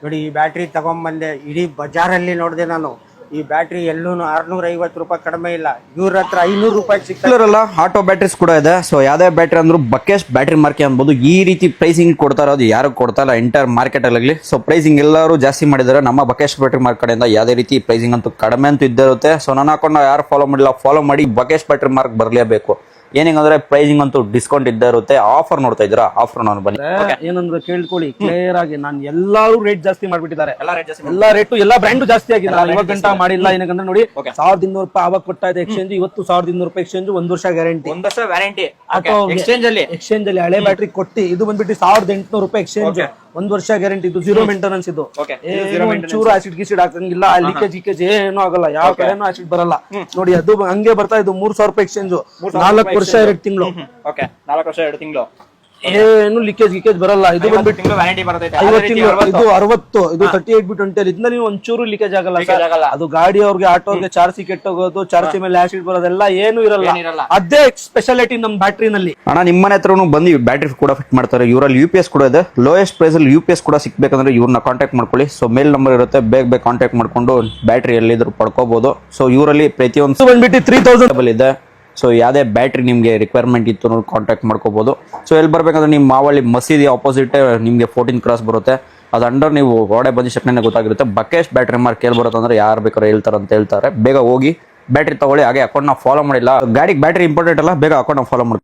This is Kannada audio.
ನೋಡಿ ಈ ಬ್ಯಾಟ್ರಿ ತಗೊಂಬಂದೆ, ಇಡೀ ಬಜಾರಲ್ಲಿ ನೋಡಿದೆ ನಾನು. ಈ ಬ್ಯಾಟ್ರಿ ಎಲ್ಲೂ 650 ರೂಪಾಯಿ ಕಡಿಮೆ ಇಲ್ಲ. ಇವ್ರ ಹತ್ರ 500 ರೂಪಾಯಿ ಸಿಗ್ತಾರಲ್ಲ. ಆಟೋ ಬ್ಯಾಟ್ರೀಸ್ ಕೂಡ ಇದೆ. ಸೊ ಯಾವ್ದೇ ಬ್ಯಾಟ್ರಿ ಅಂದ್ರೂ ಬಕೇಶ್ ಬ್ಯಾಟ್ರಿ ಮಾರ್ಕೆ ಅನ್ಬೋದು. ಈ ರೀತಿ ಪ್ರೈಸಿಂಗ್ ಕೊಡ್ತಾ ಇರೋದು ಯಾರು ಕೊಡ್ತಾ ಇಲ್ಲ ಎಂಟೈರ್ ಮಾರ್ಕೆಟ್ ಅಲ್ಲಿ. ಸೊ ಪ್ರೈಸಿಂಗ್ ಎಲ್ಲರೂ ಜಾಸ್ತಿ ಮಾಡಿದ್ದಾರೆ. ನಮ್ಮ ಬಕೇಶ್ ಬ್ಯಾಟ್ರಿ ಮಾರ್ಕ್ ಕಡೆಯಿಂದ ಯಾವ್ದೇ ರೀತಿ ಪ್ರೈಸಿಂಗ್ ಅಂತೂ ಕಡಿಮೆ ಅಂತೂ ಇದ್ದಿರುತ್ತೆ. ಸೊ ನಾನು ಹಾಕೊಂಡು ಯಾರು ಫಾಲೋ ಮಾಡಿಲ್ಲ, ಫಾಲೋ ಮಾಡಿ ಬಕೇಶ್ ಬ್ಯಾಟ್ರಿ ಮಾರ್ಕ್ ಬರಲೇಬೇಕು. ಏನಂದ್ರೆ ಪ್ರೈಸಿಂಗ್ ಅಂತೂ ಡಿಸ್ಕೌಂಟ್ ಇದ್ದೇ ಇರುತ್ತೆ. ಆಫರ್ ನೋಡ್ತಾ ಇದ್ದೀರಾ? ಆಫರ್ ನಾನು ಬನ್ನಿ. ಏನಂದ್ರೆ ಕೇಳ್ಕೊಳ್ಳಿ ಕ್ಲಿಯರ್ ಆಗಿ, ನಾನು ಎಲ್ಲಾರು ರೇಟ್ ಜಾಸ್ತಿ ಮಾಡ್ಬಿಟ್ಟಿದ್ದಾರೆ. ಎಲ್ಲಾ ರೇಟು ಎಲ್ಲಾ ಬ್ರ್ಯಾಂಡ್ ಜಾಸ್ತಿ ಆಗಿದೆ. ಇವಾಗ ಗಂಟ ಮಾಡಿಲ್ಲ. ಏನಂದ್ರೆ ನೋಡಿ 1200 ರೂಪಾಯಿ ಅವಾಗ ಕೊಡ್ತಾ ಇದೆ ಎಕ್ಸ್ಚೇಂಜ್, ಇವತ್ತು 1200 ರೂಪಾಯಿ ಎಕ್ಸ್ಚೇಂಜ್, 1 ವರ್ಷ ಗ್ಯಾರಂಟಿ. 1 ವರ್ಷ ವ್ಯಾರಂಟಿ ಎಕ್ಸ್ಚೇಂಜ್ ಅಲ್ಲಿ ಹಳೆ ಬ್ಯಾಟ್ರಿ ಕೊಟ್ಟಿ. ಇದು ಬಂದ್ಬಿಟ್ಟು 1800 ರೂಪಾಯಿ ಎಕ್ಸ್ಚೇಂಜ್, 1 ವರ್ಷ ಗ್ಯಾರಂಟಿ. ಇದು ಜೀರೋ ಮೇಂಟೆನೆನ್ಸ್. ಇದು ಚೂರು ಆಸಿಡ್ ಗಿಸಿಡ್ ಹಾಕಂಗಿಲ್ಲ, ಲೀಕೇಜ್ ಏನೂ ಆಗಲ್ಲ, ಯಾವ ಕಡೆನೂ ಆಸಿಡ್ ಬರಲ್ಲ. ನೋಡಿ ಅದು ಹಂಗೆ ಬರ್ತಾ ಇದು 3000 ರೂಪಾಯಿ ಎಕ್ಸ್ಚೇಂಜ್, 4 ವರ್ಷ 2 ತಿಂಗಳು. 4 ವರ್ಷ 2 ತಿಂಗಳು ಏನು ಲೀಕೇಜ್ ಬರಲ್ಲ. ಇದು ಬಂದ್ಬಿಟ್ಟು ವ್ಯಾರಂಟಿ ಬರ್ತೈತೆ. 50 ತಿಂಗಳು, ಇದು 60, ಇದು 38/20. ಇದನ್ನ ನೀವು ಒಂಚೂರು ಲೀಕೇಜ್ ಆಗಲ್ಲ. ಅದು ಗಾಡಿ ಅವ್ರಿಗೆ ಆಟೋಗೆ ಚಾರ್ಜಿ ಕೆಟ್ಟೋಗೋದು, ಚಾರ್ಜಿ ಮೇಲೆ ಆಸಿಡ್ ಬರೋದೆಲ್ಲ ಏನು ಇರಲ್ಲ. ಅದೇ ಸ್ಪೆಷಾಲಿಟಿ ನಮ್ ಬ್ಯಾಟ್ರಿನಲ್ಲಿ. ಅಣ್ಣ ನಿಮ್ಮನೆ ಹತ್ರನು ಬಂದು ಬ್ಯಾಟ್ರಿ ಕೂಡ ಫಿಟ್ ಮಾಡ್ತಾರೆ. ಇವರಲ್ಲಿ UPS ಕೂಡ ಇದೆ. ಲೋಯೆಸ್ಟ್ ಪ್ರೈಸ್ ಅಲ್ಲಿ UPS ಕೂಡ ಸಿಕ್ಬೇಕಂದ್ರೆ ಇವ್ರನ್ನ ಕಾಂಟ್ಯಾಕ್ಟ್ ಮಾಡ್ಕೊಳ್ಳಿ. ಸೊ ಮೇಲ್ ನಂಬರ್ ಇರುತ್ತೆ, ಬೇಗ ಕಾಂಟ್ಯಾಕ್ಟ್ ಮಾಡ್ಕೊಂಡು ಬ್ಯಾಟ್ರಿ ಎಲ್ಲಿದ್ರು ಪಡ್ಕೋಬಹುದು. ಸೊ ಇವರಲ್ಲಿ ಪ್ರತಿಯೊಂದು ಬಂದ್ಬಿಟ್ಟು 3000 ಇದೆ. ಸೊ ಯಾವುದೇ ಬ್ಯಾಟ್ರಿ ನಿಮಗೆ ರಿಕ್ವೈರ್ಮೆಂಟ್ ಇತ್ತು ನೋಡಿ ಕಾಂಟ್ಯಾಕ್ಟ್ ಮಾಡ್ಕೋಬಹುದು. ಸೊ ಎಲ್ಲಿ ಬರ್ಬೇಕಂದ್ರೆ ನಿಮ್ಮ ಮಾವಳ್ಳಿ ಮಸೀದಿ ಆಪೋಸಿಟ್ ನಿಮಗೆ 14 ಕ್ರಾಸ್ ಬರುತ್ತೆ. ಅದು ಅಂಡರ್ ನೀವು ಗೋಡೆ ಬಂದ ತಕ್ಷಣ ಗೊತ್ತಾಗಿರುತ್ತೆ. ಬಕೇಶ್ ಬ್ಯಾಟ್ರಿ ಮಾರ್ಕ್ ಎಲ್ಲಿ ಬರುತ್ತೆ ಅಂದ್ರೆ ಯಾರು ಬೇಕಾದ್ರೆ ಹೇಳ್ತಾರೆ ಅಂತ ಹೇಳ್ತಾರೆ. ಬೇಗ ಹೋಗಿ ಬ್ಯಾಟ್ರಿ ತಗೊಳ್ಳಿ. ಹಾಗೆ ಅಕೌಂಟ್ ನಾವು ಫಾಲೋ ಮಾಡಿಲ್ಲ, ಗಾಡಿಗೆ ಬ್ಯಾಟ್ರಿ ಇಂಪಾರ್ಟೆಂಟ್ ಅಲ್ಲ, ಬೇಗ ಅಕೌಂಟ್ ನಾವು ಫಾಲೋ ಮಾಡಿ.